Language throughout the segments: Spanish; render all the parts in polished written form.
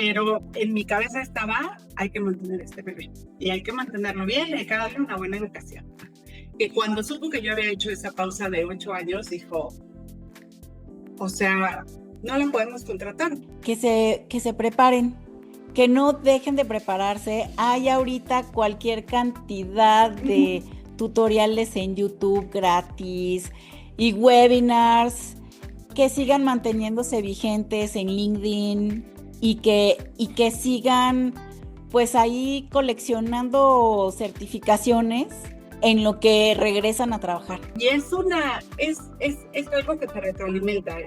pero en mi cabeza estaba, hay que mantener este bebé y hay que mantenerlo bien y hay que darle una buena educación. Que cuando supo que yo había hecho esa pausa de 8 años, dijo, o sea, no la podemos contratar. Que se preparen, que no dejen de prepararse. Hay ahorita cualquier cantidad de tutoriales en YouTube gratis y webinars que sigan manteniéndose vigentes en LinkedIn y que sigan pues ahí coleccionando certificaciones en lo que regresan a trabajar. Y es algo que te retroalimenta,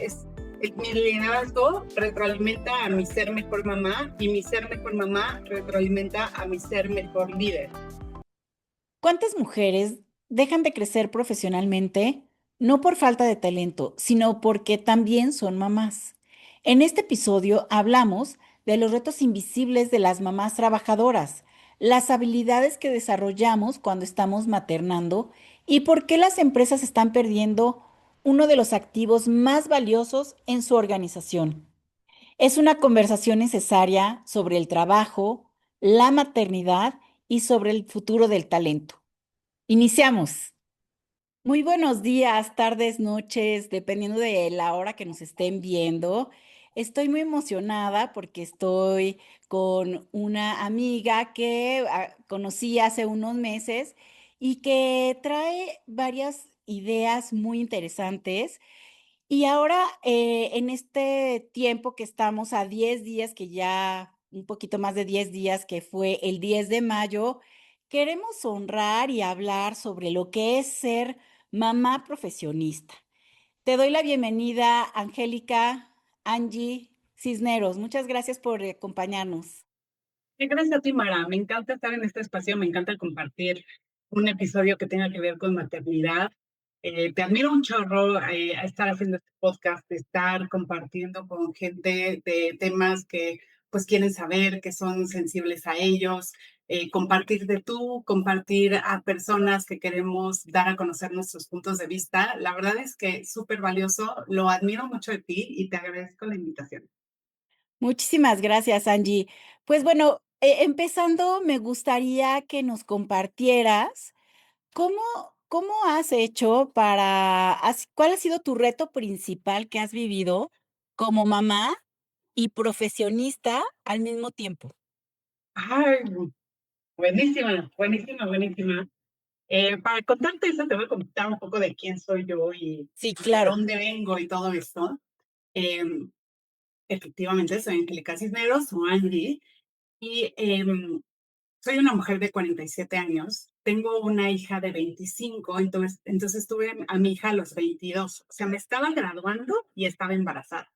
mi liderazgo retroalimenta a mi ser mejor mamá y mi ser mejor mamá retroalimenta a mi ser mejor líder. ¿Cuántas mujeres dejan de crecer profesionalmente no por falta de talento, sino porque también son mamás? En este episodio hablamos de los retos invisibles de las mamás trabajadoras, las habilidades que desarrollamos cuando estamos maternando y por qué las empresas están perdiendo uno de los activos más valiosos en su organización. Es una conversación necesaria sobre el trabajo, la maternidad y sobre el futuro del talento. Iniciamos. Muy buenos días, tardes, noches, dependiendo de la hora que nos estén viendo. Estoy muy emocionada porque estoy con una amiga que conocí hace unos meses y que trae varias ideas muy interesantes. Y ahora, en este tiempo que estamos a 10 días, que ya un poquito más de 10 días, que fue el 10 de mayo, queremos honrar y hablar sobre lo que es ser mamá profesionista. Te doy la bienvenida, Angélica, Angie Cisneros. Muchas gracias por acompañarnos. Sí, gracias a ti, Mara. Me encanta estar en este espacio, me encanta compartir un episodio que tenga que ver con maternidad. Te admiro un chorro a estar haciendo este podcast, de estar compartiendo con gente de temas que pues quieren saber, que son sensibles a ellos, compartir de tú, compartir a personas que queremos dar a conocer nuestros puntos de vista. La verdad es que es súper valioso, lo admiro mucho de ti y te agradezco la invitación. Muchísimas gracias, Angie. Pues bueno, empezando, me gustaría que nos compartieras. ¿Cómo cómo has hecho cuál ha sido tu reto principal que has vivido como mamá y profesionista al mismo tiempo? Ay, buenísima, buenísima, buenísima. Para contarte eso, te voy a contar un poco de quién soy yo Sí, y de claro. dónde vengo y todo esto. Em, Efectivamente, soy Angélica Cisneros, o Angie, y soy una mujer de 47 años. Tengo una hija de 25, entonces tuve a mi hija a los 22. O sea, me estaba graduando y estaba embarazada.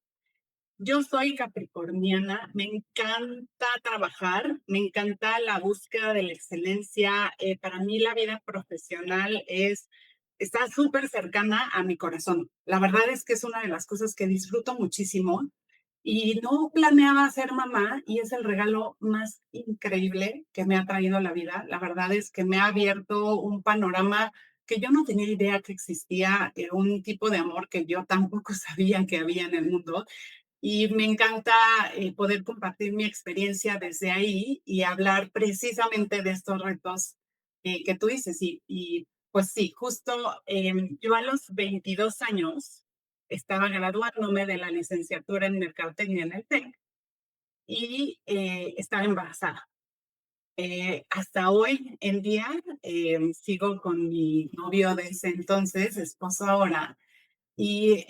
Yo soy capricorniana, me encanta trabajar, me encanta la búsqueda de la excelencia. Para mí la vida profesional está súper cercana a mi corazón. La verdad es que es una de las cosas que disfruto muchísimo y no planeaba ser mamá y es el regalo más increíble que me ha traído la vida. La verdad es que me ha abierto un panorama que yo no tenía idea que existía, un tipo de amor que yo tampoco sabía que había en el mundo y me encanta poder compartir mi experiencia desde ahí y hablar precisamente de estos retos que tú dices. Pues sí, justo yo a los 22 años estaba graduándome de la licenciatura en Mercadotecnia en el TEC y estaba embarazada. Hasta hoy en día sigo con mi novio de ese entonces, esposo ahora, y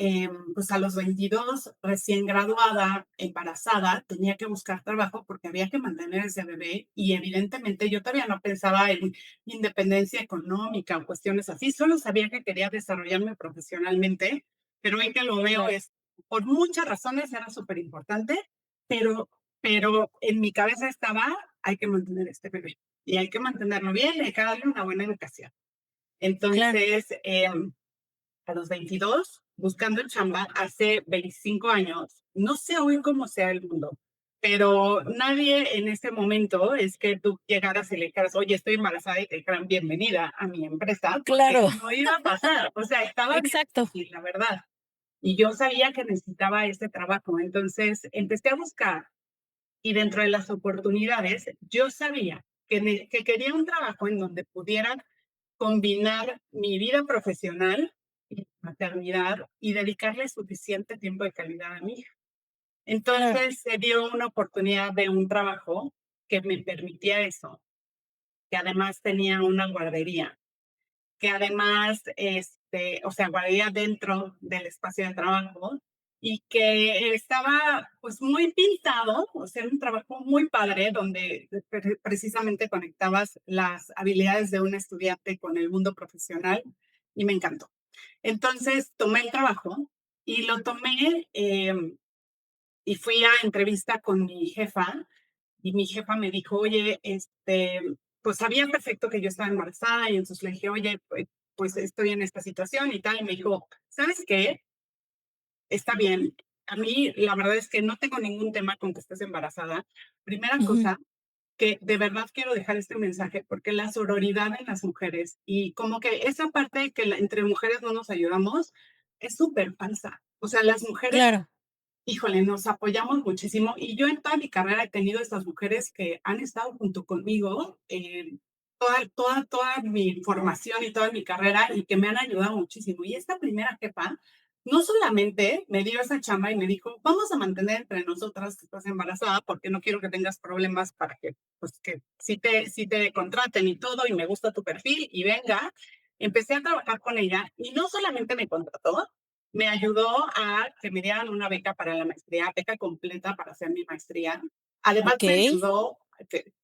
pues a los 22, recién graduada, embarazada, tenía que buscar trabajo porque había que mantener ese bebé y evidentemente yo todavía no pensaba en independencia económica o cuestiones así, solo sabía que quería desarrollarme profesionalmente, pero hoy que lo veo Claro. es, por muchas razones era súper importante, pero, pero en mi cabeza estaba, hay que mantener este bebé y hay que mantenerlo bien y hay que darle una buena educación. Claro. Entonces, a los 22 buscando chamba hace 25 años. No sé hoy cómo sea el mundo, pero nadie en este momento es que tú llegaras y le dijeras, oye, estoy embarazada y te dijeran bienvenida a mi empresa, porque Claro. no iba a pasar. O sea, estaba bien Exacto. difícil, la verdad. Y yo sabía que necesitaba este trabajo. Entonces empecé a buscar Y dentro de las oportunidades, yo sabía que quería un trabajo en donde pudiera combinar mi vida profesional y maternidad y dedicarle suficiente tiempo de calidad a mi hija. Claro, Entonces se dio una oportunidad de un trabajo que me permitía eso, que además tenía una guardería, que además, o sea, guardería dentro del espacio de trabajo y que estaba pues muy pintado, o sea, era un trabajo muy padre donde precisamente conectabas las habilidades de un estudiante con el mundo profesional y me encantó. Entonces tomé el trabajo y lo tomé y fui a entrevista con mi jefa y mi jefa me dijo, oye, pues sabía perfecto que yo estaba embarazada y entonces le dije, oye, pues estoy en esta situación y tal. Y me dijo, ¿sabes qué? Está bien. A mí la verdad es que no tengo ningún tema con que estés embarazada. Primera ujú, cosa, que de verdad quiero dejar este mensaje porque la sororidad en las mujeres y como que esa parte de que entre mujeres no nos ayudamos es súper falsa. O sea, las mujeres claro, híjole, nos apoyamos muchísimo y yo en toda mi carrera he tenido estas mujeres que han estado junto conmigo toda mi formación y toda mi carrera y que me han ayudado muchísimo. Y esta primera jefa no solamente me dio esa chamba y me dijo, vamos a mantener entre nosotras que estás embarazada porque no quiero que tengas problemas para que, pues, que si te contraten y todo y me gusta tu perfil y venga. Empecé a trabajar con ella y no solamente me contrató, me ayudó a que me dieran una beca para la maestría, beca completa para hacer mi maestría. Además, ok, me ayudó,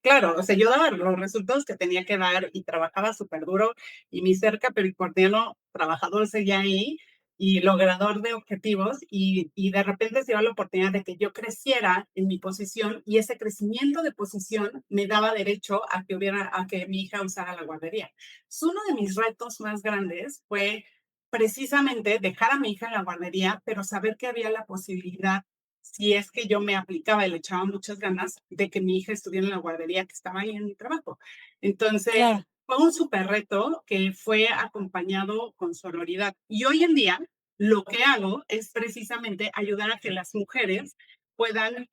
claro, o sea, yo daba los resultados que tenía que dar y trabajaba súper duro y mi ser capricorniano, trabajador seguía ahí y logrador de objetivos y de repente se dio la oportunidad de que yo creciera en mi posición y ese crecimiento de posición me daba derecho a que mi hija usara la guardería. Es uno de mis retos más grandes fue precisamente dejar a mi hija en la guardería, pero saber que había la posibilidad, si es que yo me aplicaba y le echaba muchas ganas, de que mi hija estuviera en la guardería que estaba ahí en mi trabajo. Entonces, claro, fue un súper reto que fue acompañado con sororidad. Y hoy en día, lo que hago es precisamente ayudar a que las mujeres puedan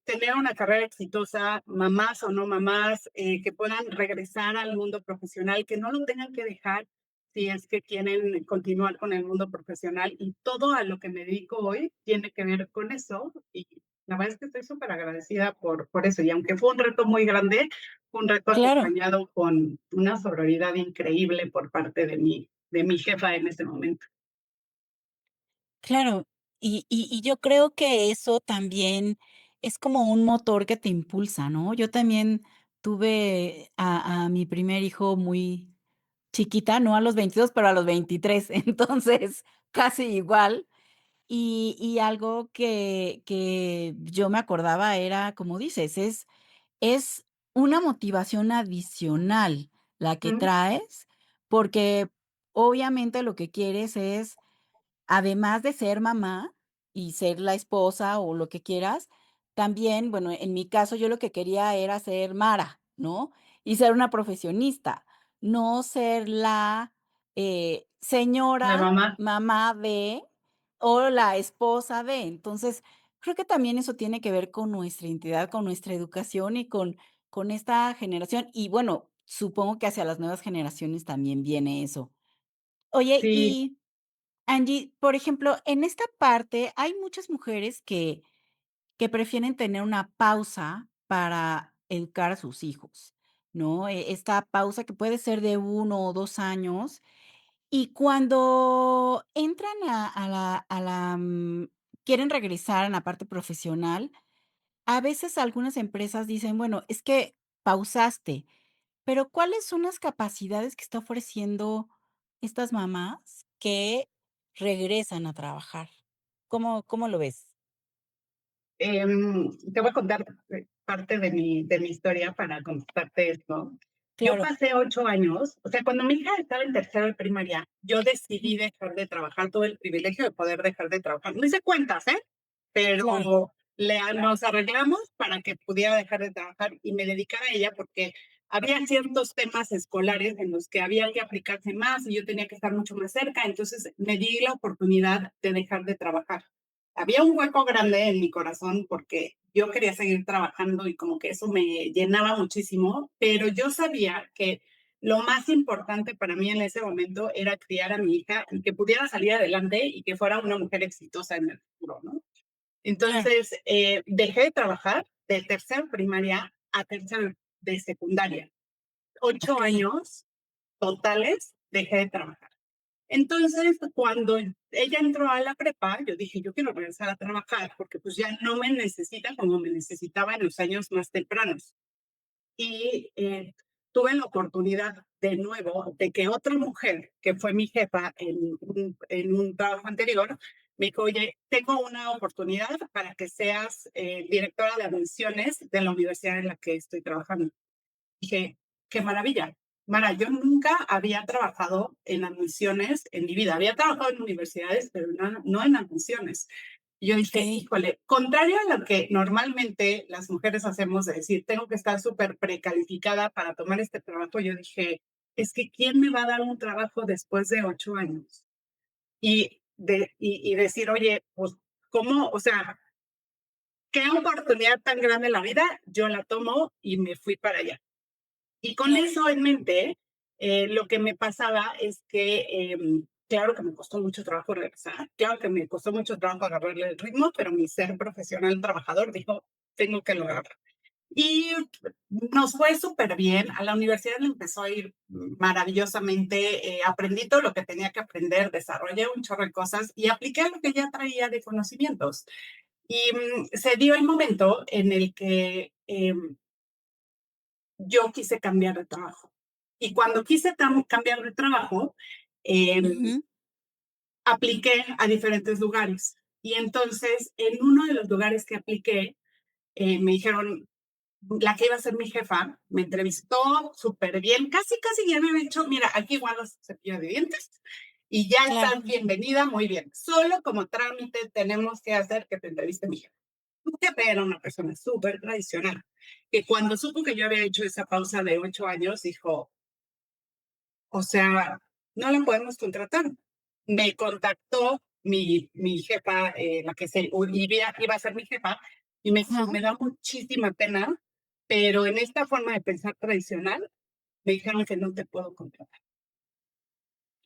tener una carrera exitosa, mamás o no mamás, que puedan regresar al mundo profesional, que no lo tengan que dejar si es que quieren continuar con el mundo profesional y todo a lo que me dedico hoy tiene que ver con eso y la verdad es que estoy súper agradecida por eso y aunque fue un reto muy grande, fue un reto claro, acompañado con una sororidad increíble por parte de mi jefa en ese momento. claro. Y yo creo que eso también es como un motor que te impulsa, ¿no? Yo también tuve a mi primer hijo muy chiquita, no a los 22 pero a los 23 entonces, casi igual. Y algo que yo me acordaba era, como dices, es una motivación adicional la que Mm, traes, porque obviamente lo que quieres es, además de ser mamá y ser la esposa o lo que quieras, también, bueno, en mi caso, yo lo que quería era ser Mara, ¿no? Y ser una profesionista, no ser la, la señora mamá, mamá de o la esposa de. Entonces, creo que también eso tiene que ver con nuestra identidad, con nuestra educación y con esta generación. Y bueno, supongo que hacia las nuevas generaciones también viene eso. Oye, sí, y Angie, por ejemplo, en esta parte hay muchas mujeres que prefieren tener una pausa para educar a sus hijos, ¿no? Esta pausa que puede ser de 1 o 2 años, y cuando entran quieren regresar en la parte profesional, a veces algunas empresas dicen: "Bueno, es que pausaste, pero, ¿cuáles son las capacidades que está ofreciendo estas mamás que regresan a trabajar? ¿Cómo lo ves? te voy a contar parte de mi historia para contarte esto. Yo Claro, pasé 8 años, o sea, cuando mi hija estaba en tercero de primaria, yo ujú, decidí dejar de trabajar, tuve el privilegio de poder dejar de trabajar. No hice cuentas, ¿eh? claro, Pero nos arreglamos para que pudiera dejar de trabajar y me dedicara a ella porque había ciertos temas escolares en los que había que aplicarse más y yo tenía que estar mucho más cerca, entonces me di la oportunidad de dejar de trabajar. Había un hueco grande en mi corazón porque yo quería seguir trabajando y como que eso me llenaba muchísimo, pero yo sabía que lo más importante para mí en ese momento era criar a mi hija y que pudiera salir adelante y que fuera una mujer exitosa en el futuro, ¿no? Claro, Entonces, dejé de trabajar de tercero primaria a tercero de secundaria. 8 okey, años totales dejé de trabajar. Entonces, cuando ella entró a la prepa, yo dije, yo quiero regresar a trabajar porque pues ya no me necesita como me necesitaba en los años más tempranos. Y tuve la oportunidad de nuevo de que otra mujer, que fue mi jefa en un trabajo anterior, me dijo, oye, tengo una oportunidad para que seas directora de admisiones de la universidad en la que estoy trabajando. Dije, qué maravilla. Mara, yo nunca había trabajado en admisiones en mi vida. Había trabajado en universidades, pero no en admisiones. Y yo dije, okey, híjole, contrario a lo que normalmente las mujeres hacemos de decir, tengo que estar súper precalificada para tomar este trabajo, yo dije, es que ¿quién me va a dar un trabajo después de 8 años? Y decir, oye, pues, ¿cómo? O sea, qué oportunidad tan grande en la vida, yo la tomo y me fui para allá. Y con claro, eso en mente, lo que me pasaba es que, claro que me costó mucho trabajo regresar, claro que me costó mucho trabajo agarrarle el ritmo, pero mi ser profesional trabajador dijo, tengo que lograrlo. Y nos fue súper bien. A la universidad le empezó a ir maravillosamente. Aprendí todo lo que tenía que aprender, desarrollé un chorro de cosas y apliqué lo que ya traía de conocimientos. Y se dio el momento en el que yo quise cambiar de trabajo. Y cuando quise cambiar de trabajo, eh, ujú, apliqué a diferentes lugares. Y entonces, en uno de los lugares que apliqué, me dijeron, la que iba a ser mi jefa, me entrevistó súper bien, casi, casi ya me había dicho, mira, aquí igual los cepillos de dientes y ya claro, estás bienvenida, muy bien. Solo como trámite tenemos que hacer que te entreviste mi jefa. Mi jefe era una persona súper tradicional, que cuando supo que yo había hecho esa pausa de 8 años, dijo, o sea, no la podemos contratar. Me contactó mi jefa, la que iba a ser mi jefa, y me dijo, ajá, me da muchísima pena, pero en esta forma de pensar tradicional, me dijeron que no te puedo contratar.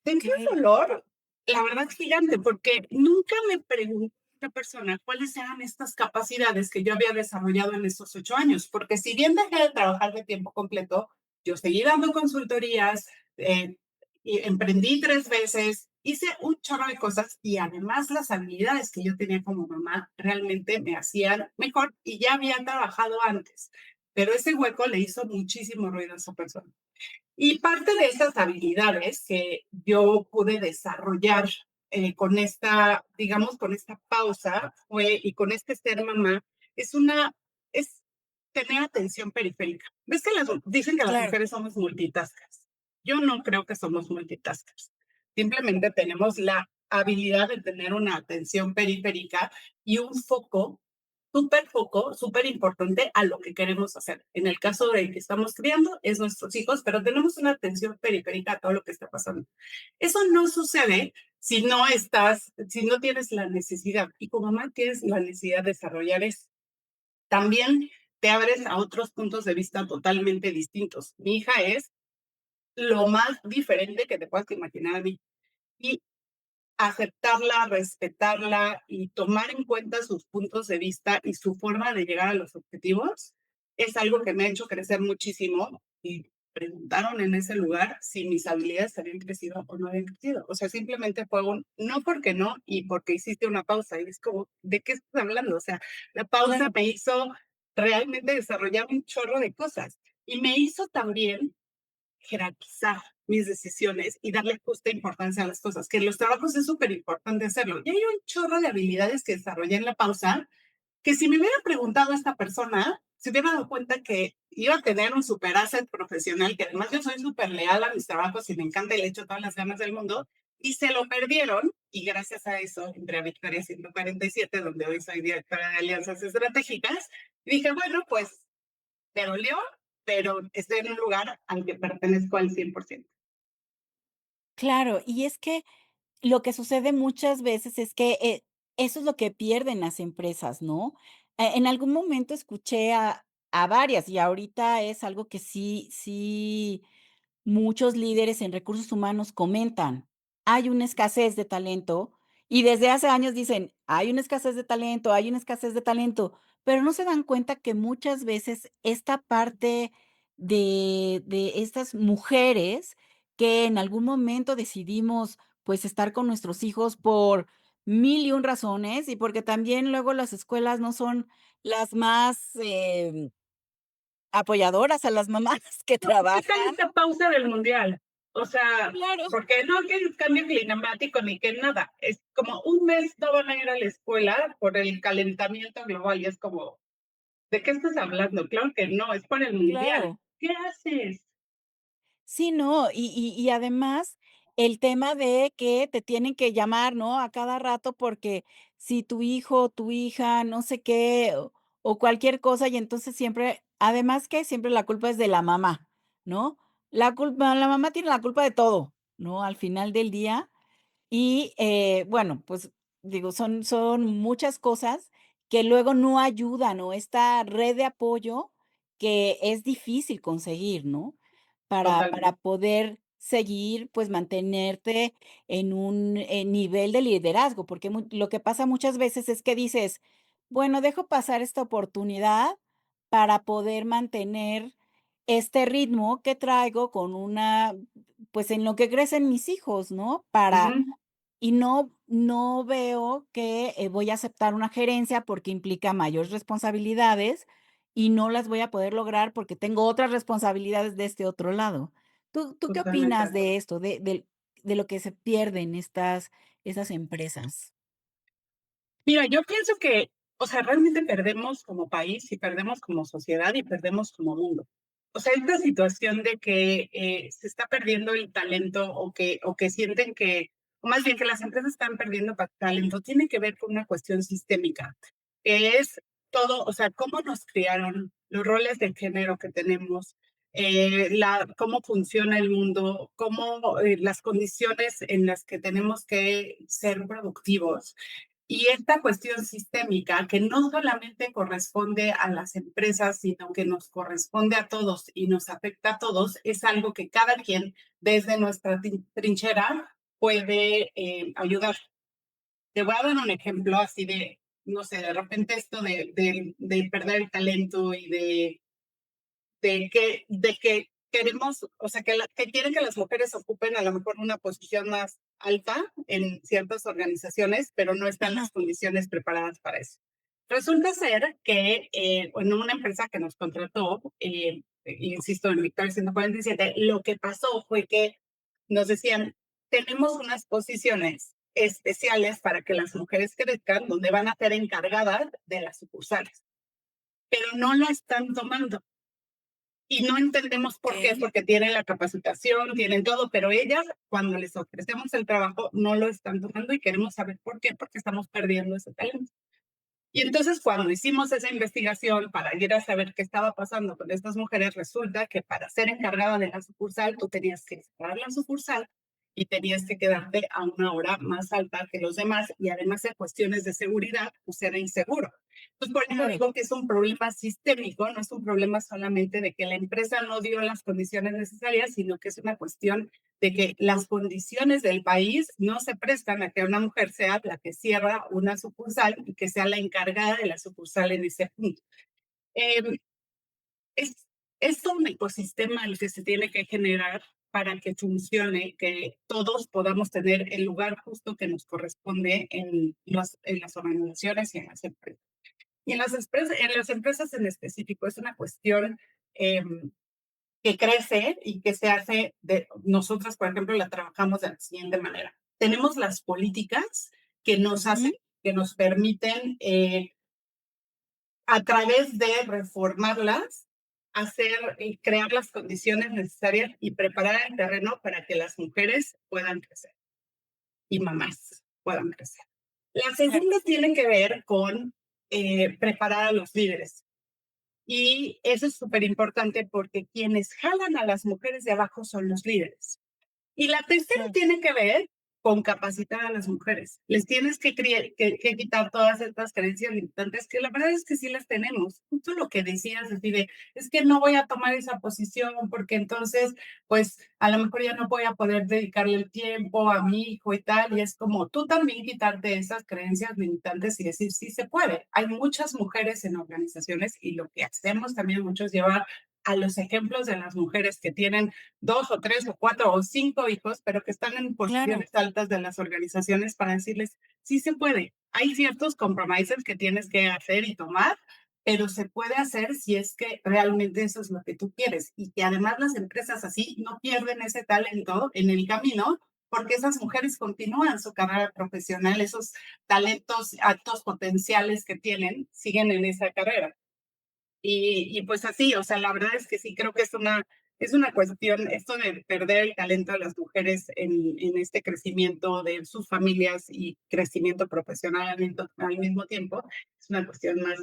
Sentí okey, un dolor, la verdad, gigante, porque nunca me preguntó esta persona cuáles eran estas capacidades que yo había desarrollado en esos 8 años, porque si bien dejé de trabajar de tiempo completo, yo seguí dando consultorías, y emprendí 3 veces, hice un chorro de cosas y además las habilidades que yo tenía como mamá realmente me hacían mejor y ya había trabajado antes, pero ese hueco le hizo muchísimo ruido a esa persona. Y parte de esas habilidades que yo pude desarrollar con esta, digamos, con esta pausa fue, y con este ser mamá, es tener atención periférica. ¿Ves que dicen que las claro, mujeres somos multitaskers? Yo no creo que somos multitaskers. Simplemente tenemos la habilidad de tener una atención periférica y un foco, súper importante a lo que queremos hacer. En el caso de que estamos criando, es nuestros hijos, pero tenemos una atención periférica a todo lo que está pasando. Eso no sucede si no tienes la necesidad. Y como mamá tienes la necesidad de desarrollar eso. También te abres a otros puntos de vista totalmente distintos. Mi hija es lo más diferente que te puedas imaginar a mí. Y aceptarla, respetarla y tomar en cuenta sus puntos de vista y su forma de llegar a los objetivos es algo que me ha hecho crecer muchísimo. Y preguntaron en ese lugar si mis habilidades habían crecido o no habían crecido. O sea, simplemente fue un no porque no y porque hiciste una pausa. Y es como, ¿de qué estás hablando? O sea, la pausa claro, me hizo realmente desarrollar un chorro de cosas y me hizo también jerarquizar mis decisiones y darle justa importancia a las cosas, que en los trabajos es súper importante hacerlo. Y hay un chorro de habilidades que desarrollé en la pausa, que si me hubiera preguntado a esta persona, se hubiera dado cuenta que iba a tener un super asset profesional, que además yo soy súper leal a mis trabajos y me encanta y le echo todas las ganas del mundo, y se lo perdieron, y gracias a eso entré a Victoria 147, donde hoy soy directora de alianzas estratégicas, y dije, bueno, pues me dolió, pero estoy en un lugar al que pertenezco al 100%. claro. Y es que lo que sucede muchas veces es que, eso es lo que pierden las empresas, ¿no? En algún momento escuché a varias, y ahorita es algo que sí muchos líderes en recursos humanos comentan. Hay una escasez de talento, y desde hace años dicen: "Hay una escasez de talento, hay una escasez de talento", pero no se dan cuenta que muchas veces esta parte de estas mujeres que en algún momento decidimos, pues, estar con nuestros hijos por mil y un razones, y porque también luego las escuelas no son las más, apoyadoras a las mamás que Checa trabajan. esta pausa del mundial. O sea, Claro, porque no que el cambio climático ni que nada. Es como un mes no van a ir a la escuela por el calentamiento global y es como, ¿de qué estás hablando? Claro que no, es por el mundial. claro. ¿Qué haces? Sí, no, y además el tema de que te tienen que llamar, ¿no?, a cada rato porque si tu hijo, tu hija, no sé qué, o cualquier cosa, y entonces siempre además que siempre la culpa es de la mamá, ¿no? La mamá tiene la culpa de todo, ¿no?, al final del día. Y, bueno, pues, digo, son muchas cosas que luego no ayudan, o esta red de apoyo que es difícil conseguir, ¿no? Para Totalmente. poder seguir, pues, mantenerte en un, nivel de liderazgo, porque lo que pasa muchas veces es que dices: "Bueno, dejo pasar esta oportunidad para poder mantener este ritmo que traigo con una pues, en lo que crecen mis hijos", ¿no? Para Ujú, y no veo que, voy a aceptar una gerencia porque implica mayores responsabilidades y no las voy a poder lograr porque tengo otras responsabilidades de este otro lado. ¿Tú qué totalmente de opinas acuerdo. de esto, de lo que se pierde en esas empresas? Mira, yo pienso que, o sea, realmente perdemos como país y perdemos como sociedad y perdemos como mundo. O sea, esta situación de que se está perdiendo el talento o que sienten que, o más bien que las empresas están perdiendo talento, tiene que ver con una cuestión sistémica, que es todo, o sea, cómo nos criaron, los roles de género que tenemos, cómo funciona el mundo, cómo las condiciones en las que tenemos que ser productivos y esta cuestión sistémica que no solamente corresponde a las empresas, sino que nos corresponde a todos y nos afecta a todos, es algo que cada quien desde nuestra trinchera puede ayudar. Te voy a dar un ejemplo así de, no sé, de repente esto de perder el talento y de que queremos, o sea, que quieren que las mujeres ocupen a lo mejor una posición más alta en ciertas organizaciones, pero no están Ajá, las condiciones preparadas para eso. Resulta ser que en una empresa que nos contrató, insisto, en Victoria 147, lo que pasó fue que nos decían, tenemos unas posiciones especiales para que las mujeres crezcan, donde van a ser encargadas de las sucursales, pero no lo están tomando y no entendemos por qué, okey, porque tienen la capacitación, tienen todo, pero ellas, cuando les ofrecemos el trabajo, no lo están tomando y queremos saber por qué, porque estamos perdiendo ese talento. Y entonces cuando hicimos esa investigación para ir a saber qué estaba pasando con estas mujeres, resulta que para ser encargada de la sucursal, tú tenías que cerrar la sucursal y tenías que quedarte a una hora más alta que los demás y además en cuestiones de seguridad, pues era inseguro. Entonces, por eso claro, digo que es un problema sistémico, no es un problema solamente de que la empresa no dio las condiciones necesarias, sino que es una cuestión de que las condiciones del país no se prestan a que una mujer sea la que cierra una sucursal y que sea la encargada de la sucursal en ese punto. Eh, es, es todo un ecosistema el que se tiene que generar para que funcione, que todos podamos tener el lugar justo que nos corresponde en las organizaciones y en las empresas. Y en las empresas en específico es una cuestión eh, que crece y que se hace de nosotras, por ejemplo, la trabajamos de la siguiente manera. Tenemos las políticas que nos hacen, ujú, que nos permiten a través de reformarlas, hacer y crear las condiciones necesarias y preparar el terreno para que las mujeres puedan crecer y mamás puedan crecer. La claro, segunda tiene que ver con preparar a los líderes. Y eso es súper importante porque quienes jalan a las mujeres de abajo son los líderes. Y la tercera claro, tiene que ver con capacitar a las mujeres. Les tienes que quitar todas estas creencias limitantes, que la verdad es que sí las tenemos. Justo lo que decías, así de, es que no voy a tomar esa posición porque entonces, pues a lo mejor ya no voy a poder dedicarle el tiempo a mi hijo y tal. Y es como tú también quitarte esas creencias limitantes y decir, sí se puede. Hay muchas mujeres en organizaciones y lo que hacemos también mucho es llevar a los ejemplos de las mujeres que tienen 2 o 3 o 4 o 5 hijos, pero que están en Claro, posiciones altas de las organizaciones para decirles, sí se puede. Hay ciertos compromisos que tienes que hacer y tomar, pero se puede hacer si es que realmente eso es lo que tú quieres. Y que además las empresas así no pierden ese talento en el camino, porque esas mujeres continúan su carrera profesional, esos talentos, altos potenciales que tienen, siguen en esa carrera. Y pues así, o sea, la verdad es que sí creo que es una cuestión, esto de perder el talento de las mujeres en este crecimiento de sus familias y crecimiento profesional al mismo tiempo, es una cuestión más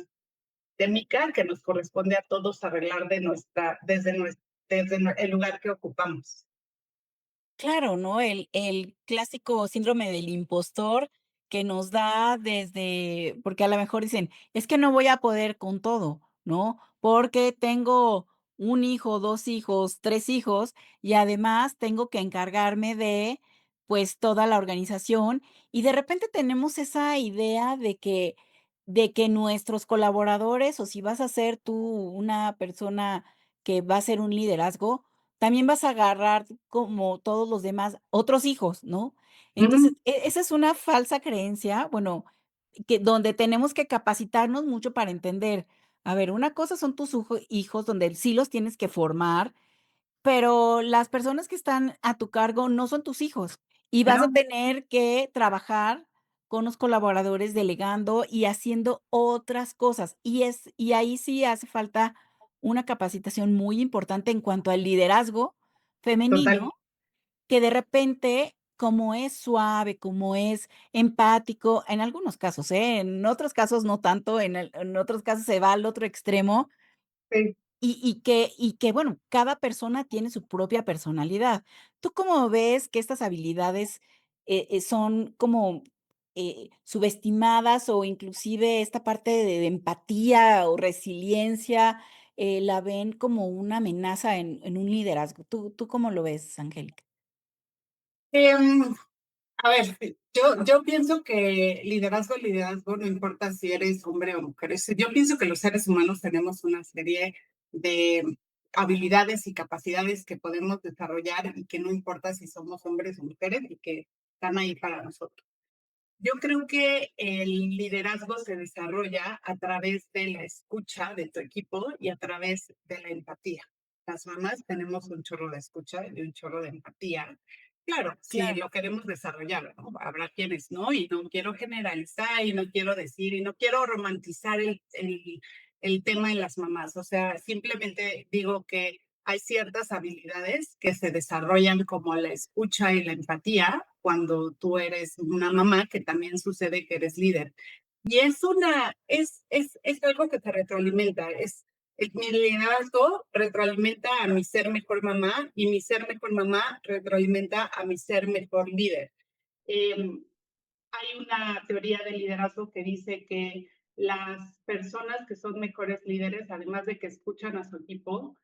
técnica que nos corresponde a todos arreglar desde el lugar que ocupamos. claro, ¿no? El clásico síndrome del impostor que nos da desde porque a lo mejor dicen: "Es que no voy a poder con todo", ¿no? Porque tengo un hijo, 2 hijos, 3 hijos, y además tengo que encargarme de, pues, toda la organización, y de repente tenemos esa idea de que nuestros colaboradores, o si vas a ser tú una persona que va a ser un liderazgo, también vas a agarrar como todos los demás otros hijos, ¿no? Entonces, Ujú, esa es una falsa creencia, bueno, que donde tenemos que capacitarnos mucho para entender, a ver, una cosa son tus hijos donde sí los tienes que formar, pero las personas que están a tu cargo no son tus hijos, y vas a ¿no? tener que trabajar con los colaboradores delegando y haciendo otras cosas, y ahí sí hace falta una capacitación muy importante en cuanto al liderazgo Total. femenino, que de repente, como es suave, como es empático, en algunos casos, en otros casos no tanto, en otros casos se va al otro extremo, Sí. y que, bueno, cada persona tiene su propia personalidad. ¿Tú cómo ves que estas habilidades, son como, subestimadas o inclusive esta parte de empatía o resiliencia, la ven como una amenaza en un liderazgo? ¿Tú cómo lo ves, Angélica? Em, A ver, sí, yo pienso que liderazgo, no importa si eres hombre o mujer. Yo pienso que los seres humanos tenemos una serie de habilidades y capacidades que podemos desarrollar y que no importa si somos hombres o mujeres y que están ahí para nosotros. Yo creo que el liderazgo se desarrolla a través de la escucha de tu equipo y a través de la empatía. Las mamás tenemos un chorro de escucha y un chorro de empatía. Claro, si Claro, lo queremos desarrollar, ¿no? Habrá quienes no, y no quiero generalizar y no quiero decir y no quiero romantizar el tema de las mamás. O sea, simplemente digo que hay ciertas habilidades que se desarrollan como la escucha y la empatía cuando tú eres una mamá, que también sucede que eres líder. Y es algo que te retroalimenta, mi liderazgo retroalimenta a mi ser mejor mamá y mi ser mejor mamá retroalimenta a mi ser mejor líder. Eh, Hay una teoría de liderazgo que dice que las personas que son mejores líderes, además de que escuchan a su equipo,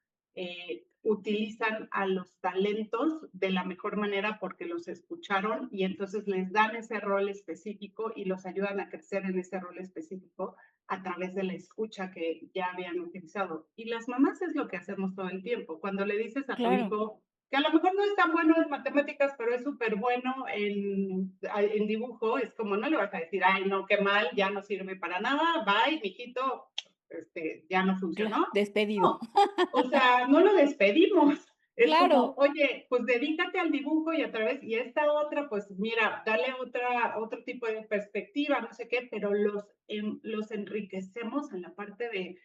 utilizan a los talentos de la mejor manera porque los escucharon y entonces les dan ese rol específico y los ayudan a crecer en ese rol específico a través de la escucha que ya habían utilizado. Y las mamás es lo que hacemos todo el tiempo. Cuando le dices a tu claro, hijo, que a lo mejor no es tan bueno en matemáticas, pero es súper bueno en dibujo, es como no le vas a decir, ay, no, qué mal, ya no sirve para nada, bye, mijito, ya no funcionó. despedido. No, o sea, no lo despedimos. Es como, Claro, oye, pues dedícate al dibujo y a través, y esta otra, pues mira, dale otro tipo de perspectiva, no sé qué, pero los enriquecemos en la parte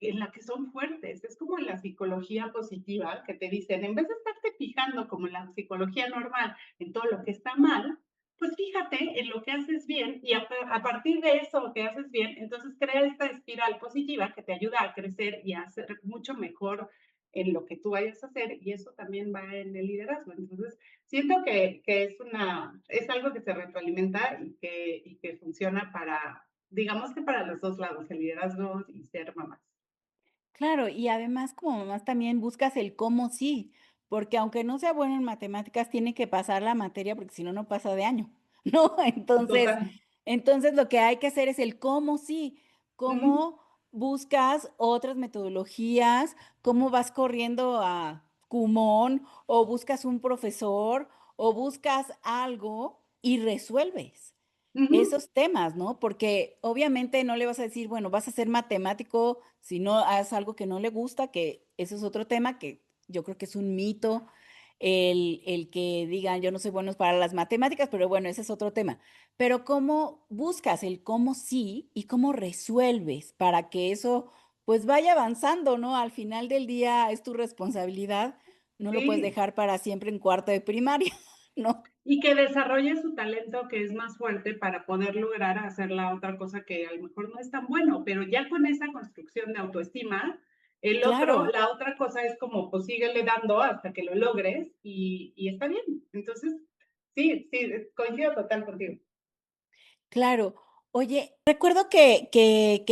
en la que son fuertes. Es como en la psicología positiva que te dicen, en vez de estarte fijando como en la psicología normal en todo lo que está mal, pues fíjate en lo que haces bien y a partir de eso que haces bien, entonces crea esta espiral positiva que te ayuda a crecer y a ser mucho mejor en lo que tú vayas a hacer y eso también va en el liderazgo. Entonces, siento que es algo que se retroalimenta y que funciona para, digamos que para los dos lados, el liderazgo y ser mamás. Claro, y además como mamás también buscas el cómo sí, porque aunque no sea bueno en matemáticas, tiene que pasar la materia, porque si no, no pasa de año, ¿no? Total. Entonces lo que hay que hacer es el cómo sí, Ujú, cómo buscas otras metodologías, cómo vas corriendo a Kumon, o buscas un profesor, o buscas algo y resuelves ujú. esos temas, ¿no? Porque obviamente no le vas a decir, bueno, vas a ser matemático si no haces algo que no le gusta, que ese es otro tema que yo creo que es un mito el que digan, yo no soy bueno para las matemáticas, pero bueno, ese es otro tema. Pero cómo buscas el cómo sí y cómo resuelves para que eso pues vaya avanzando, ¿no? Al final del día es tu responsabilidad, no lo puedes Sí. dejar para siempre en cuarto de primaria, ¿no? Y que desarrolle su talento que es más fuerte para poder lograr hacer la otra cosa que a lo mejor no es tan bueno, pero ya con esa construcción de autoestima, Claro. la otra cosa es como, pues síguele dando hasta que lo logres y está bien. Entonces, sí, sí, coincido total contigo. Claro. Oye, recuerdo que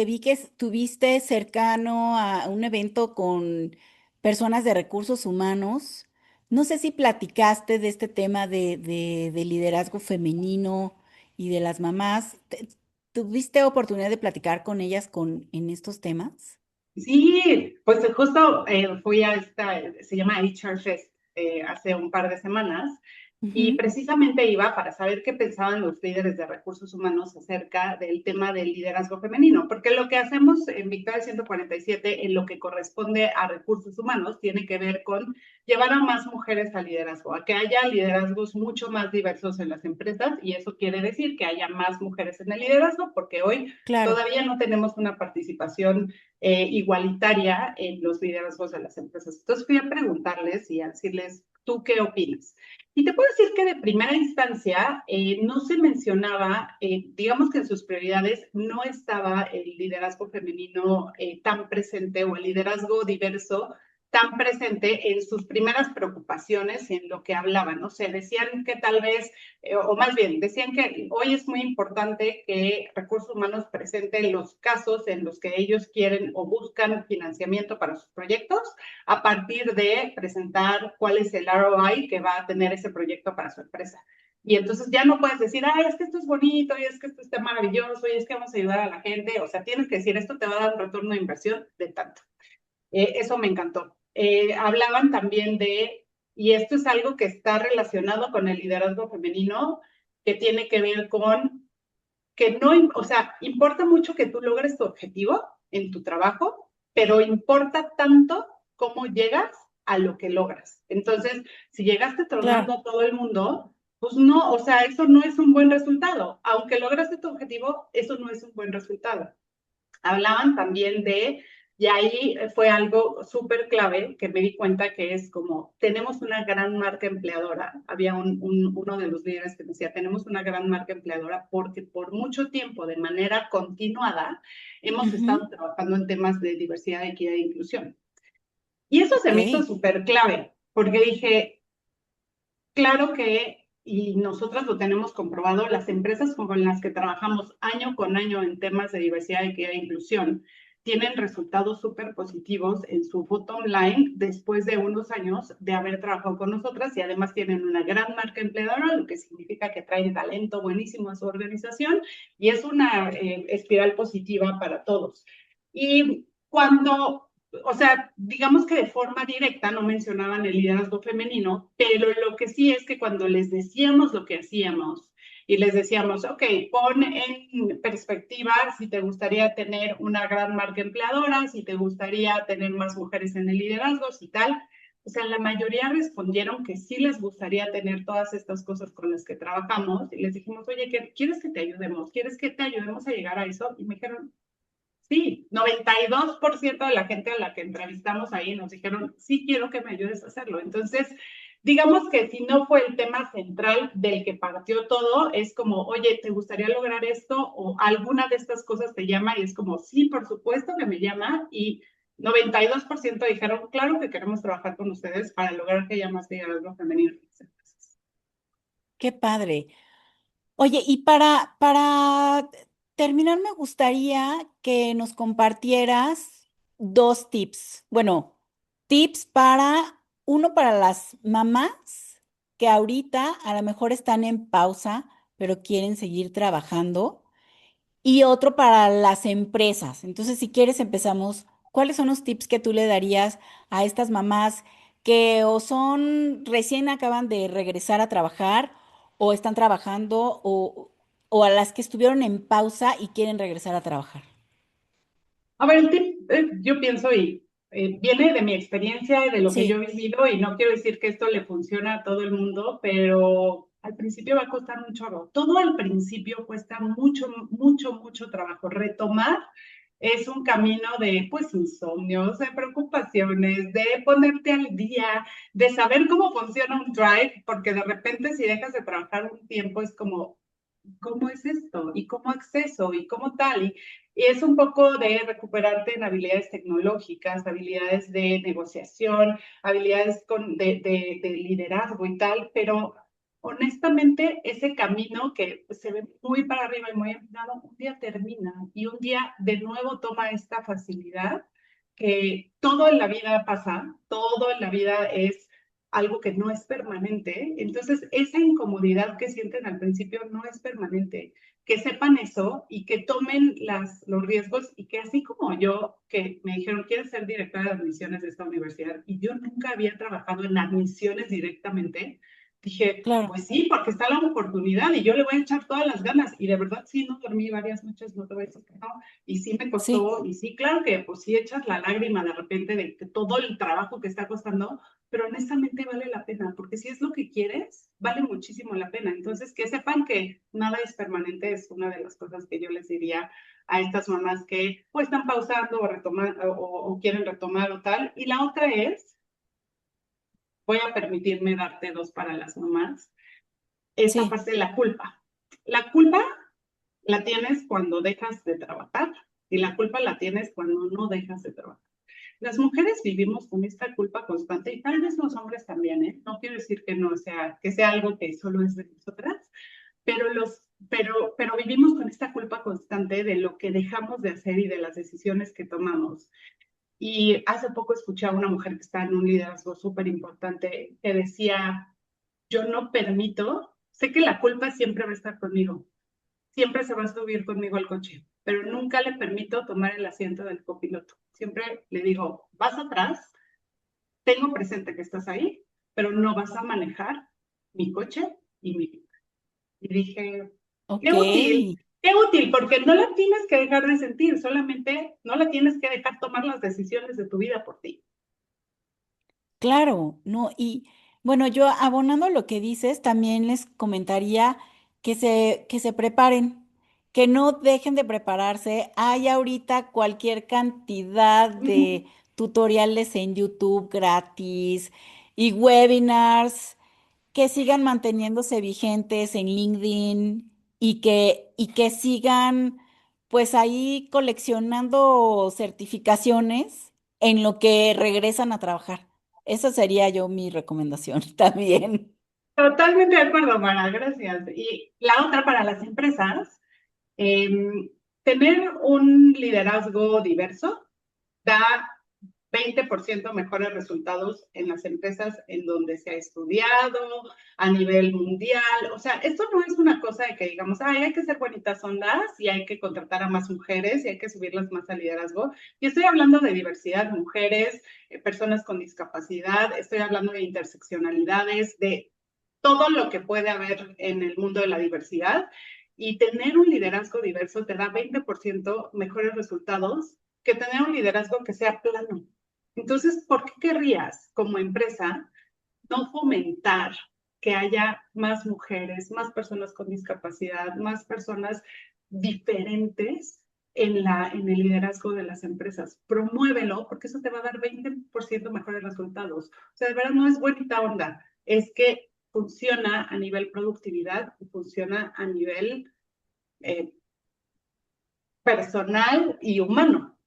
vi que estuviste cercano a un evento con personas de recursos humanos. No sé si platicaste de este tema de liderazgo femenino y de las mamás. ¿Tuviste oportunidad de platicar con ellas en estos temas? Sí, pues justo fui a esta, se llama HR Fest, hace un par de semanas y Ujú. precisamente iba para saber qué pensaban los líderes de recursos humanos acerca del tema del liderazgo femenino, porque lo que hacemos en Victoria 147 en lo que corresponde a recursos humanos tiene que ver con llevar a más mujeres al liderazgo, a que haya liderazgos mucho más diversos en las empresas y eso quiere decir que haya más mujeres en el liderazgo, porque hoy Claro. todavía no tenemos una participación igualitaria en los liderazgos de las empresas. Entonces fui a preguntarles y a decirles, ¿tú qué opinas? Y te puedo decir que de primera instancia no se mencionaba, digamos que en sus prioridades no estaba el liderazgo femenino tan presente o el liderazgo diverso tan presente en sus primeras preocupaciones y en lo que hablaban. O sea, decían que tal vez o más bien, decían que hoy es muy importante que Recursos Humanos presente los casos en los que ellos quieren o buscan financiamiento para sus proyectos a partir de presentar cuál es el ROI que va a tener ese proyecto para su empresa. Y entonces ya no puedes decir, ah, es que esto es bonito, y es que esto está maravilloso, y es que vamos a ayudar a la gente. O sea, tienes que decir, esto te va a dar un retorno de inversión de tanto. Eso me encantó. Hablaban también de, y esto es algo que está relacionado con el liderazgo femenino, que tiene que ver con que no, o sea, importa mucho que tú logres tu objetivo en tu trabajo, pero importa tanto cómo llegas a lo que logras. Entonces, si llegaste tronando Claro. a todo el mundo, pues no, o sea, eso no es un buen resultado. Aunque lograste tu objetivo, eso no es un buen resultado. Hablaban también de, y ahí fue algo súper clave que me di cuenta que es como, tenemos una gran marca empleadora. Había uno de los líderes que decía, tenemos una gran marca empleadora porque por mucho tiempo, de manera continuada, hemos Ujú. estado trabajando en temas de diversidad, equidad e inclusión. Y eso se Ok. me hizo súper clave, porque dije, claro que, y nosotras lo tenemos comprobado, las empresas con las que trabajamos año con año en temas de diversidad, equidad e inclusión tienen resultados súper positivos en su bottom line después de unos años de haber trabajado con nosotras y además tienen una gran marca empleadora, lo que significa que traen talento buenísimo a su organización y es una espiral positiva para todos. Y cuando o sea, digamos que de forma directa no mencionaban el liderazgo femenino, pero lo que sí es que cuando les decíamos lo que hacíamos y les decíamos, ok, pon en perspectiva si te gustaría tener una gran marca empleadora, si te gustaría tener más mujeres en el liderazgo, si tal, o sea, la mayoría respondieron que sí les gustaría tener todas estas cosas con las que trabajamos y les dijimos, oye, ¿quieres que te ayudemos? ¿Quieres que te ayudemos a llegar a eso? Y me dijeron, sí, 92% de la gente a la que entrevistamos ahí nos dijeron, sí quiero que me ayudes a hacerlo. Entonces, digamos que si no fue el tema central del que partió todo, es como, oye, ¿te gustaría lograr esto? O alguna de estas cosas te llama y es como, sí, por supuesto que me llama. Y 92% dijeron, claro que queremos trabajar con ustedes para lograr que haya más liderazgo femenino en las empresas. Qué padre. Oye, y para terminar, me gustaría que nos compartieras dos tips. Bueno, tips uno para las mamás que ahorita a lo mejor están en pausa, pero quieren seguir trabajando, y otro para las empresas. Entonces, si quieres, empezamos. ¿Cuáles son los tips que tú le darías a estas mamás que o son recién acaban de regresar a trabajar o están trabajando o a las que estuvieron en pausa y quieren regresar a trabajar? A ver, el tip, yo pienso y viene de mi experiencia, de lo que yo Sí, he vivido y no quiero decir que esto le funciona a todo el mundo, pero al principio va a costar un chorro. Todo al principio cuesta mucho, mucho, mucho trabajo. Retomar es un camino de, pues, insomnios, de preocupaciones, de ponerte al día, de saber cómo funciona un drive, porque de repente si dejas de trabajar un tiempo es como, ¿cómo es esto? ¿Y cómo acceso? ¿Y cómo tal? Y es un poco de recuperarte en habilidades tecnológicas, habilidades de negociación, habilidades de liderazgo y tal, pero honestamente ese camino que se ve muy para arriba y muy empinado, un día termina y un día de nuevo toma esta facilidad que todo en la vida pasa, todo en la vida es algo que no es permanente. Entonces, esa incomodidad que sienten al principio no es permanente. Que sepan eso y que tomen los riesgos y que así como yo, que me dijeron, ¿quieres ser directora de admisiones de esta universidad? Y yo nunca había trabajado en admisiones directamente. Dije, claro, pues sí, porque está la oportunidad y yo le voy a echar todas las ganas. Y de verdad sí, no dormí varias noches, no te voy a decir que no. Y sí me sí, costó, y sí, claro que pues sí echas la lágrima de repente de que todo el trabajo que está costando, pero honestamente vale la pena, porque si es lo que quieres, vale muchísimo la pena. Entonces, que sepan que nada es permanente es una de las cosas que yo les diría a estas mamás que o están pausando o, retomar, o quieren retomar o tal. Y la otra es, voy a permitirme darte dos para las mamás, esta sí, parte de la culpa. La culpa la tienes cuando dejas de trabajar y la culpa la tienes cuando no dejas de trabajar. Las mujeres vivimos con esta culpa constante y tal vez los hombres también, ¿eh? No quiero decir que no sea, que sea algo que solo es de nosotras, pero vivimos con esta culpa constante de lo que dejamos de hacer y de las decisiones que tomamos. Y hace poco escuché a una mujer que está en un liderazgo súper importante que decía, yo no permito, sé que la culpa siempre va a estar conmigo, siempre se va a subir conmigo al coche, pero nunca le permito tomar el asiento del copiloto. Siempre le digo, vas atrás, tengo presente que estás ahí, pero no vas a manejar mi coche y mi vida. Y dije, ok. qué útil, porque no la tienes que dejar de sentir, solamente no la tienes que dejar tomar las decisiones de tu vida por ti. Claro, no, y bueno, yo abonando lo que dices, también les comentaría que se preparen, que no dejen de prepararse. Hay ahorita cualquier cantidad de tutoriales en YouTube gratis y webinars que sigan manteniéndose vigentes en LinkedIn y que sigan pues ahí coleccionando certificaciones en lo que regresan a trabajar. Esa sería yo mi recomendación también. Totalmente de acuerdo, Mara, gracias. Y la otra para las empresas, eh, tener un liderazgo diverso da 20% mejores resultados en las empresas en donde se ha estudiado a nivel mundial. O sea, esto no es una cosa de que digamos, ay, hay que ser bonitas ondas y hay que contratar a más mujeres y hay que subirlas más al liderazgo. Y estoy hablando de diversidad, mujeres, personas con discapacidad, estoy hablando de interseccionalidades, de todo lo que puede haber en el mundo de la diversidad. Y tener un liderazgo diverso te da 20% mejores resultados que tener un liderazgo que sea plano. Entonces, ¿por qué querrías como empresa no fomentar que haya más mujeres, más personas con discapacidad, más personas diferentes en el liderazgo de las empresas? Promuévelo porque eso te va a dar 20% mejores resultados. O sea, de verdad no es buena onda, es que funciona a nivel productividad y funciona a nivel eh, personal y humano.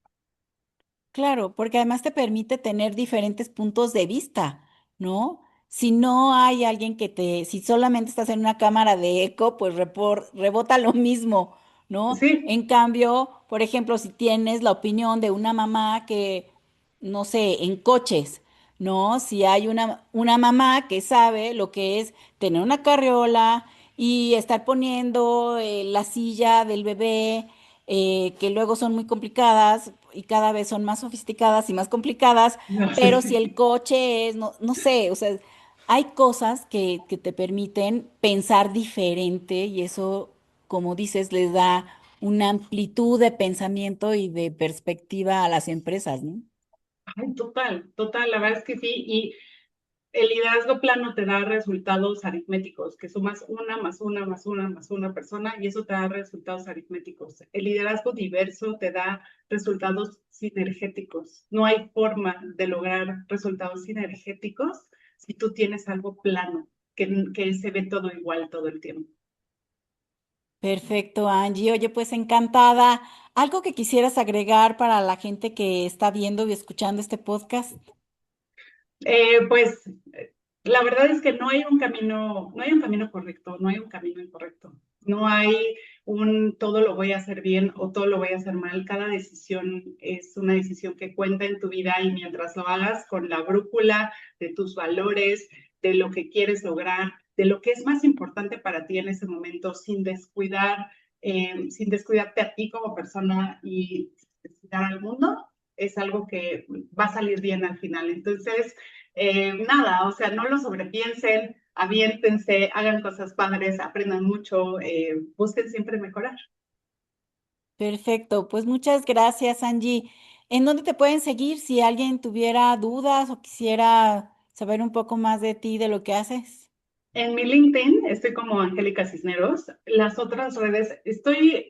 Claro, porque además te permite tener diferentes puntos de vista, ¿no? Si no hay alguien si solamente estás en una cámara de eco, pues rebota lo mismo, ¿no? Sí, En cambio, por ejemplo, si tienes la opinión de una mamá que, no sé, en coches, ¿no? Si hay una mamá que sabe lo que es tener una carriola y estar poniendo la silla del bebé que luego son muy complicadas y cada vez son más sofisticadas y más complicadas, no sé, pero si el sí. coche es, no, no sé, o sea, hay cosas que te permiten pensar diferente y eso, como dices, les da una amplitud de pensamiento y de perspectiva a las empresas, ¿no? Ay, total, total, la verdad es que sí. Y el liderazgo plano te da resultados aritméticos, que sumas una más una más una más una persona y eso te da resultados aritméticos. El liderazgo diverso te da resultados sinergéticos. No hay forma de lograr resultados sinergéticos si tú tienes algo plano, que se ve todo igual todo el tiempo. Perfecto, Angie. Oye, pues encantada. ¿Algo que quisieras agregar para la gente que está viendo y escuchando este podcast? Pues la verdad es que no hay un camino, no hay un camino correcto, no hay un camino incorrecto. No hay un todo lo voy a hacer bien o todo lo voy a hacer mal. Cada decisión es una decisión que cuenta en tu vida y mientras lo hagas con la brújula de tus valores, de lo que quieres lograr, de lo que es más importante para ti en ese momento, sin descuidarte a ti como persona y descuidar al mundo, es algo que va a salir bien al final. Entonces, nada, o sea, no lo sobrepiensen, aviéntense, hagan cosas padres, aprendan mucho, busquen siempre mejorar. Perfecto, pues muchas gracias, Angie. ¿En dónde te pueden seguir si alguien tuviera dudas o quisiera saber un poco más de ti, de lo que haces? En mi LinkedIn estoy como Angélica Cisneros. Las otras redes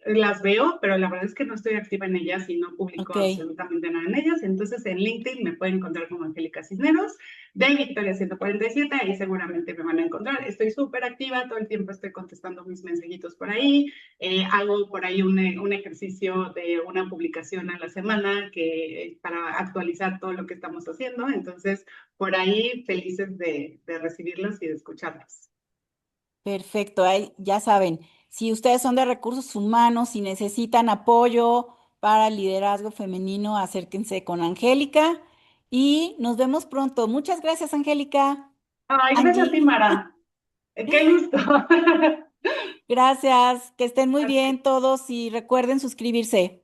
las veo, pero la verdad es que no estoy activa en ellas y no publico Ok, absolutamente nada en ellas. Entonces en LinkedIn me pueden encontrar como Angélica Cisneros, de Victoria 147, ahí seguramente me van a encontrar. Estoy súper activa, todo el tiempo estoy contestando mis mensajitos por ahí. Hago por ahí un ejercicio de una publicación a la semana para actualizar todo lo que estamos haciendo. Entonces, por ahí felices de recibirlos y de escucharlos. perfecto. Ahí, ya saben, si ustedes son de recursos humanos y necesitan apoyo para el liderazgo femenino, acérquense con Angélica y nos vemos pronto. Muchas gracias, Angélica. Ay, gracias a ti, Angie, Mara. Qué gusto. gracias. Que estén muy bien todos y recuerden suscribirse.